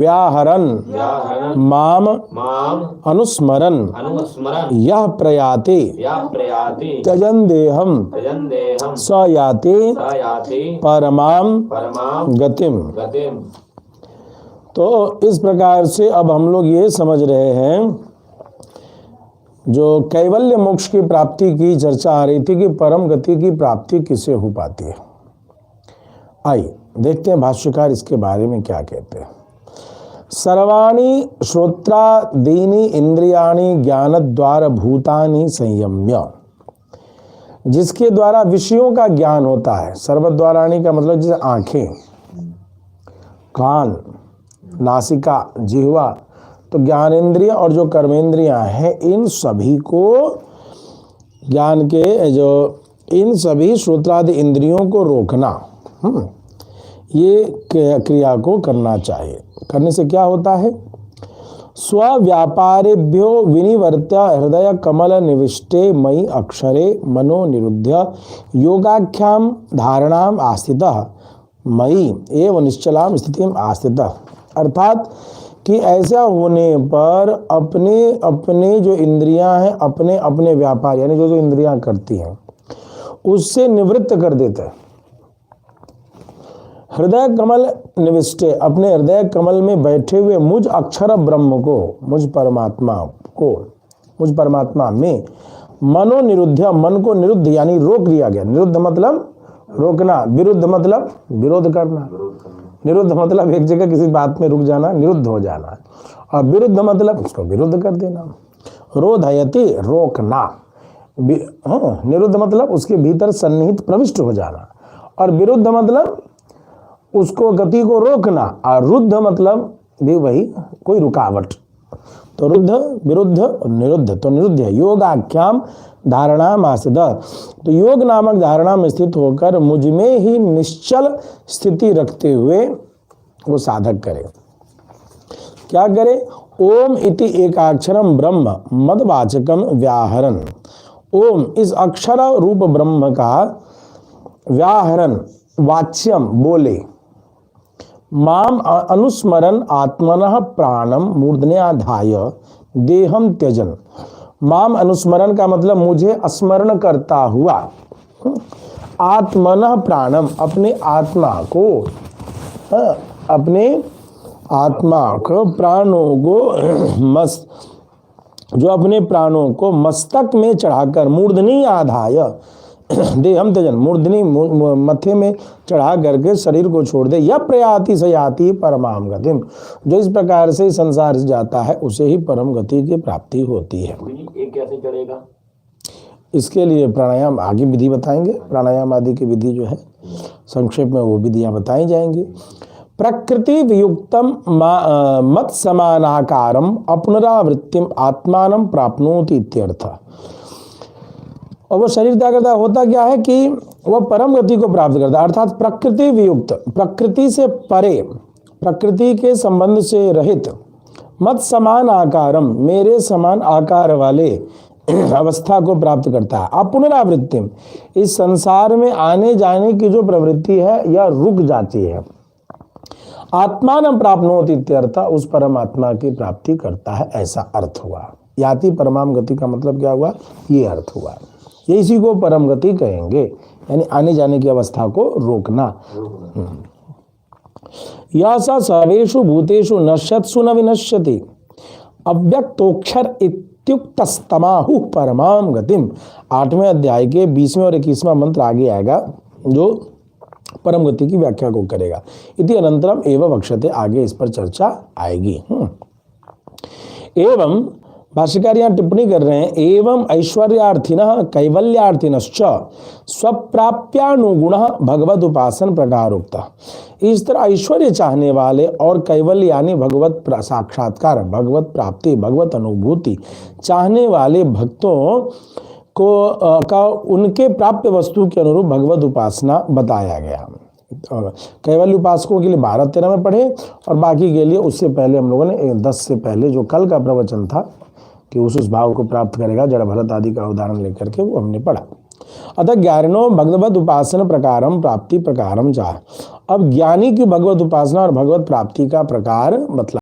व्याहरन् माम अनुस्मरन् यः प्रयाति त्यजन् देहम् स याति परमां गतिम। तो इस प्रकार से अब हम लोग ये समझ रहे हैं, जो कैवल्य मोक्ष की प्राप्ति की चर्चा आ रही थी कि परम गति की प्राप्ति किसे हो पाती है। आइए देखते हैं भाष्यकार इसके बारे में क्या कहते हैं। सर्वाणि श्रोत्रादीनि इंद्रियाणि ज्ञान द्वार भूतानि संयम्य, जिसके द्वारा विषयों का ज्ञान होता है। सर्वद्वाराणि का मतलब जैसे आंखें, कान, नासिका, जिह्वा, तो ज्ञानेंद्रिय और जो कर्मेंद्रियां हैं, इन सभी को ज्ञान के जो इन सभी श्रोत्रादि इंद्रियों को रोकना, ये क्रिया को करना चाहिए। करने से क्या होता है? स्वव्यापारेभ्यो विनिवर्त्य हृदय कमल निविष्टे मयि अक्षरे मनो निरुध्य योगाख्याम धारणाम आस्थितः मयि एव निश्चलाम स्थितिम आस्थितः। अर्थात कि ऐसा होने पर अपने अपने जो इंद्रियां हैं, अपने अपने व्यापार यानी जो जो इंद्रियां करती हैं, उससे निवृत्त कर देते हैं। हृदय कमल निविष्टे, अपने हृदय कमल में बैठे हुए मुझ अक्षर ब्रह्म को, मुझ परमात्मा में मनो निरुद्ध, मन को निरुद्ध यानी रोक दिया गया। निरुद्ध मतलब रोकना, विरुद्ध मतलब विरोध करना। निरुद्ध मतलब एक जगह किसी बात में रुक जाना, निरुद्ध हो जाना, और विरुद्ध मतलब उसको विरुद्ध कर देना। रोधयति रोकना, निरुद्ध मतलब उसके भीतर सन्निहित प्रविष्ट हो जाना, और विरुद्ध मतलब उसको गति को रोकना, और रुद्ध मतलब भी वही कोई रुकावट। तो रुद्ध विरुद्ध निरुद्ध, तो निरुद्ध है। योगाख्याम धारणा आस्थित, तो योग नामक धारणा में स्थित होकर मुझ में ही निश्चल स्थिति रखते हुए वो साधक करे। क्या करे? ओम इति एकाक्षरम ब्रह्म मदवाचकम व्याहरन। ओम इस अक्षर रूप ब्रह्म का व्याहरन वाच्यम बोले, माम अनुस्मरन आत्मनः प्राणम मूर्धन्याधाय देहम त्यजन। माम अनुस्मरण का मतलब मुझे स्मरण करता हुआ, आत्मनः प्राणम अपने आत्मा को, अपने आत्मा को, प्राणों को जो अपने प्राणों को मस्तक में चढ़ाकर, मूर्धनी आधाय देहम त्यजन, मूर्धनी मथे में चढ़ा करके शरीर को छोड़ दे। यह प्रयाति स याति परमाम गतिम, जो इस प्रकार से संसार से जाता है उसे ही परम गति की प्राप्ति होती है। ये कैसे चढ़ेगा? इसके लिए प्राणायाम आगे विधि बताएंगे। प्राणायाम आदि की विधि जो है संक्षेप में वो विधियां बताई जाएंगी। प्रकृति वियुक्तम मत समानाकारम अपनरावृत्तिम आत्मानं प्राप्नोति इत्यर्थ। और वो शरीर त्याग करता होता क्या है कि वह परम गति को प्राप्त करता है, अर्थात प्रकृति वियुक्त, प्रकृति से परे, प्रकृति के संबंध से रहित, मत समान आकारम मेरे समान आकार वाले अवस्था को प्राप्त करता है। अपुनरावृत्तिम इस संसार में आने जाने की जो प्रवृत्ति है यह रुक जाती है। आत्मानं प्राप्नोति इत्यर्थ, उस परमात्मा की प्राप्ति करता है, ऐसा अर्थ हुआ। याति परमाम गति का मतलब क्या हुआ? ये अर्थ हुआ। ये इसी को परम गति कहेंगे, यानी आने जाने की अवस्था को रोकना। यह सर्वेषु भूतेषु नश्यत्सु न विनश्यति अव्यक्तोक्षर इत्युक्तस्तमाहु परमाम गतिम। 8वें अध्याय के 20वें और 21वां मंत्र आगे आएगा जो परम गति की व्याख्या को करेगा। इति अनंतरम एवं वक्ष्यते, आगे इस पर चर्चा आएगी। एवं भाष्यकार यहाँ टिप्पणी कर रहे हैं, एवं ऐश्वर्यार्थिनः कैवल्यार्थिनश्च स्वप्राप्यानुगुणः भगवद उपासन प्रकारोक्तः। इस तरह ऐश्वर्य चाहने वाले और कैवल्य यानी भगवत साक्षात्कार, भगवत प्राप्ति, भगवत अनुभूति चाहने वाले भक्तों को का उनके प्राप्य वस्तु के अनुरूप भगवत उपासना बताया गया। कैवल्य उपासकों के लिए 12-13 में पढ़े, और बाकी के लिए उससे पहले हम लोगों ने 10 से पहले जो कल का प्रवचन था कि उस भाव को प्राप्त करेगा, जड़ भरत आदि का उदाहरण लेकर के वो हमने पढ़ा। अतः 11वें भगवद उपासन प्रकारम प्राप्ति प्रकारम चाह। अब ज्ञानी की भगवत उपासना और भगवत प्राप्ति का प्रकार बतला।